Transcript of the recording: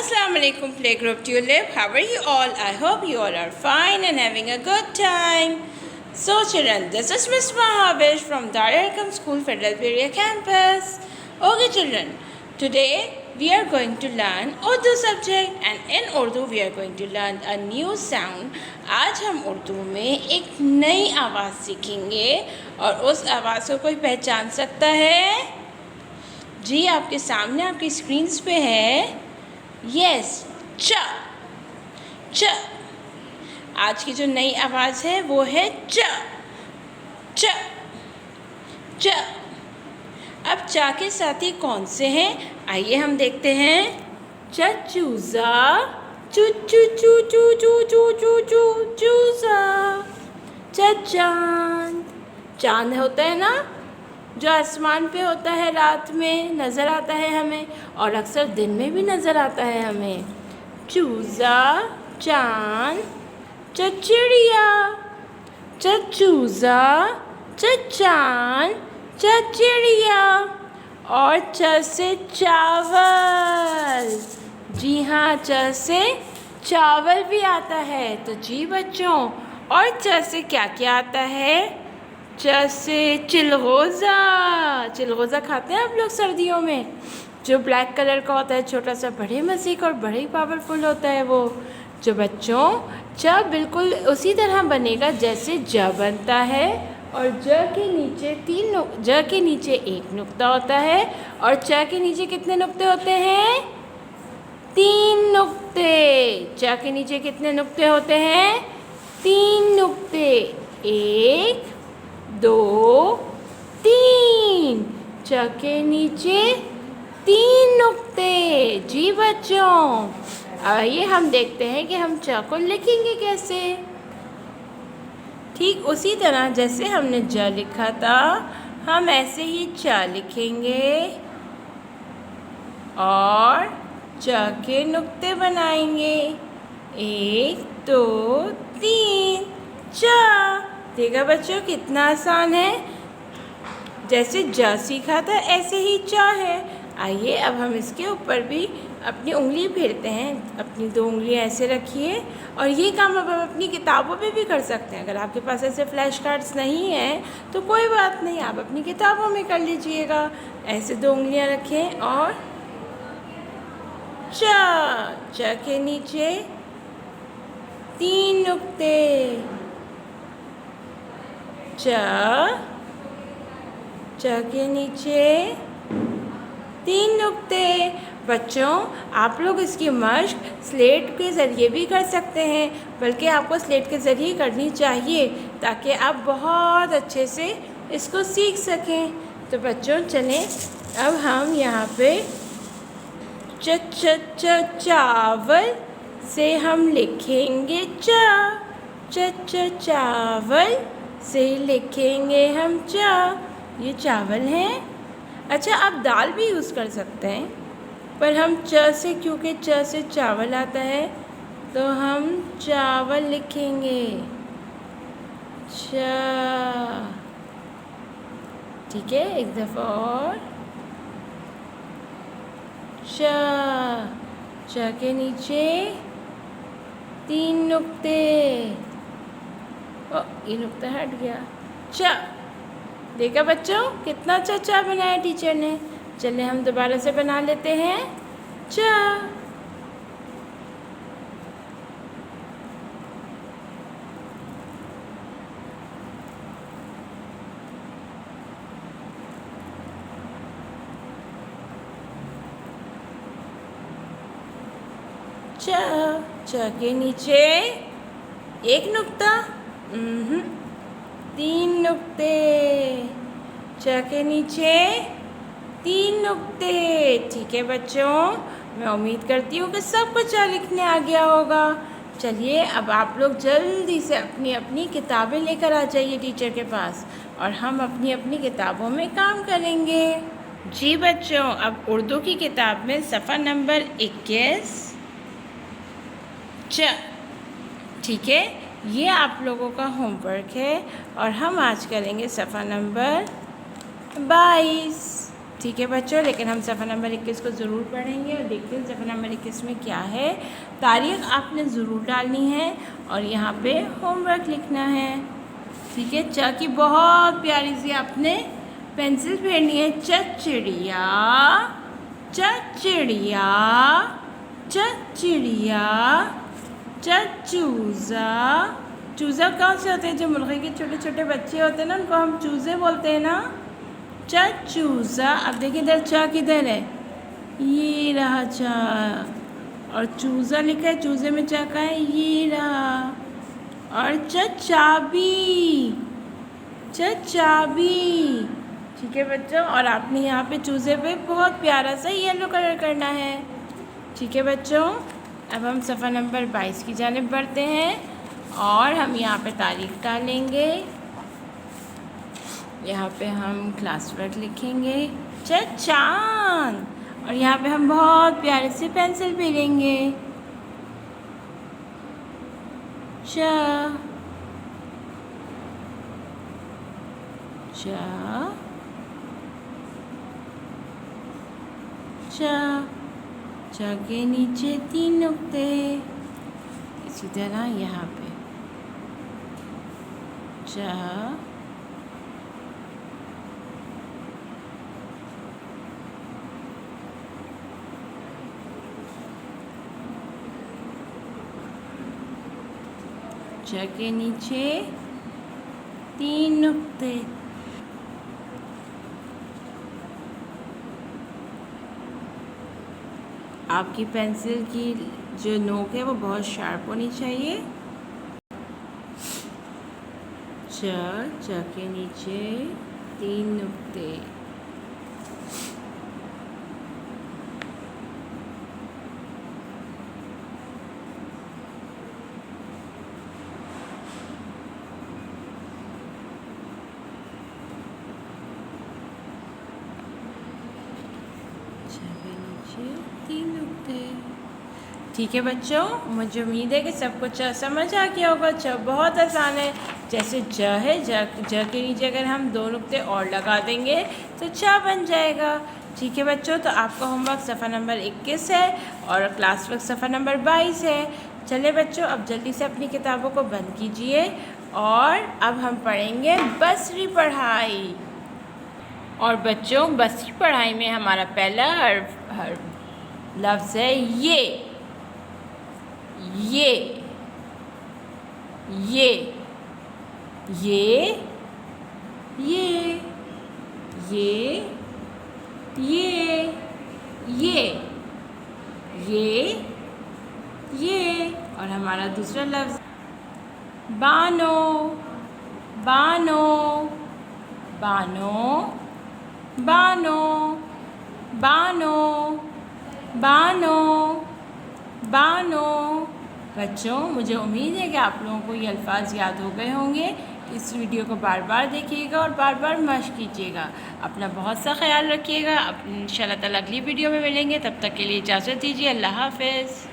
Assalamu alaikum playgroup tulip. How are you all? I hope you all are fine and having a good time. So children, this is Miss Mahavish from Dar Arqam School Federal Peria campus. Okay children, today we are going to learn Urdu subject and in Urdu we are going to learn a new sound. आज हम उर्दू में एक नई आवाज़ सीखेंगे और उस आवाज़ को कोई पहचान सकता है? जी आपके सामने आपकी स्क्रीन्स पे है यस च च। आज की जो नई आवाज़ है वो है च च च। अब च के साथी कौन से हैं आइए हम देखते हैं। चूज़ा चू चू चू चू चू चू चू चू चूज़ा। चांद चांद होता है ना जो आसमान पे होता है, रात में नज़र आता है हमें और अक्सर दिन में भी नज़र आता है हमें। चूज़ा चांद चिड़िया चूज़ा चांद चिड़िया और च से चावल। जी हाँ, च से चावल भी आता है। तो जी बच्चों, और च से क्या क्या आता है? च से चिलगोज़ा। चिलगोज़ा खाते हैं आप लोग सर्दियों में, जो ब्लैक कलर का होता है, छोटा सा, बड़े मज़े का और बड़े ही पावरफुल होता है वो। जो बच्चों च बिल्कुल उसी तरह बनेगा जैसे ज बनता है और ज के नीचे एक नुक्ता होता है और च के नीचे कितने नुक्ते होते हैं? 3 नुक्ते। च के नीचे कितने नुक्ते होते हैं? 3 नुक्ते। 1 2 3। च के नीचे 3 नुक्ते। जी बच्चों, आइए हम देखते हैं कि हम च को लिखेंगे कैसे। ठीक उसी तरह जैसे हमने ज लिखा था, हम ऐसे ही च लिखेंगे और च के नुक्ते बनाएंगे। 1 2 3 च। देखा बच्चों कितना आसान है। जैसे ज सीखा था ऐसे ही च है। आइए अब हम इसके ऊपर भी अपनी उंगली फेरते हैं। अपनी 2 उंगलियां ऐसे रखिए और ये काम अब हम अपनी किताबों पे भी कर सकते हैं। अगर आपके पास ऐसे फ्लैश कार्ड्स नहीं हैं तो कोई बात नहीं, आप अपनी किताबों में कर लीजिएगा। ऐसे 2 उंगलियां रखें और च के नीचे 3 नुक्ते। च के नीचे 3 नुक्ते। बच्चों आप लोग इसकी मश्क स्लेट के ज़रिए भी कर सकते हैं, बल्कि आपको स्लेट के ज़रिए करनी चाहिए ताकि आप बहुत अच्छे से इसको सीख सकें। तो बच्चों चलें अब हम यहाँ पे चावल से हम लिखेंगे चावल से लिखेंगे हम च। ये चावल हैं। अच्छा, आप दाल भी यूज़ कर सकते हैं, पर हम च से, क्योंकि च से चावल आता है तो हम चावल लिखेंगे च। ठीक है, एक दफ़ा और च के नीचे 3 नुक्ते। ये नुक्ता हट गया। च। देखा बच्चों कितना च बनाया टीचर ने। चलिए हम दोबारा से बना लेते हैं च। च के नीचे 1 नुक्ता, 3 नुक्ते। च के नीचे 3 नुक्ते। ठीक है बच्चों, मैं उम्मीद करती हूँ कि सबको च लिखने आ गया होगा। चलिए अब आप लोग जल्दी से अपनी अपनी किताबें लेकर आ जाइए टीचर के पास और हम अपनी अपनी किताबों में काम करेंगे। जी बच्चों, अब उर्दू की किताब में सफ़ा नंबर 21 च। ठीक है, ये आप लोगों का होमवर्क है और हम आज करेंगे सफ़ा नंबर 22। ठीक है बच्चों, लेकिन हम सफ़ा नंबर 21 को ज़रूर पढ़ेंगे और देखते हैं सफ़ा नंबर 21 में क्या है। तारीख़ आपने ज़रूर डालनी है और यहाँ पे होमवर्क लिखना है। ठीक है, च की बहुत प्यारी सी आपने पेंसिल फेरनी है। च चिड़िया, च चिड़िया, च चिड़िया, च चूज़ा। चूज़ा कौन से होते हैं? जो मुर्गे के छोटे छोटे बच्चे होते हैं ना, उनको हम चूज़े बोलते हैं ना। च चूज़ा। अब देखिए इधर च किधर है? ये रहा च, और चूज़ा लिखा है, चूज़े में च का है, ये रहा। और च चाबी, च चाबी। ठीक है बच्चों, और आपने यहाँ पे चूज़े पे बहुत प्यारा सा येलो कलर करना है। ठीक है बच्चों, अब हम सफ़ा नंबर 22 की जानिब बढ़ते हैं और हम यहाँ पे तारीख़ डालेंगे। यहाँ पे हम क्लास वर्क लिखेंगे च चाँद, और यहाँ पे हम बहुत प्यारे से पेंसिल फेरेंगे। च च च च के नीचे 3 नुक्ते, इसी तरह यहाँ पे च च के नीचे 3 नुक्ते। आपकी पेंसिल की जो नोक है वो बहुत शार्प होनी चाहिए। च के नीचे 3 नुक्ते। ठीक है बच्चों, मुझे उम्मीद है कि सबको च समझ आ गया होगा। च बहुत आसान है। जैसे ज है, ज के नीचे अगर हम 2 नुक्ते और लगा देंगे तो च बन जाएगा। ठीक है बच्चों, तो आपका होमवर्क सफ़ा नंबर 21 है और क्लास वर्क सफ़ा नंबर 22 है। चले बच्चों, अब जल्दी से अपनी किताबों को बंद कीजिए और अब हम पढ़ेंगे बसरी पढ़ाई। और बच्चों, बसरी पढ़ाई में हमारा पहला लफ्ज़ है ये। ये ये ये ये ये ये ये और हमारा दूसरा लफ्ज़ बानो। बानो बानो बानो बानो बानो बानो। बच्चों, मुझे उम्मीद है कि आप लोगों को ये अल्फाज याद हो गए होंगे। इस वीडियो को बार बार देखिएगा और बार बार मश्क कीजिएगा। अपना बहुत सा ख्याल रखिएगा। इंशाअल्लाह ताला अगली वीडियो में मिलेंगे, तब तक के लिए इजाज़त दीजिए। अल्लाह हाफ़िज़।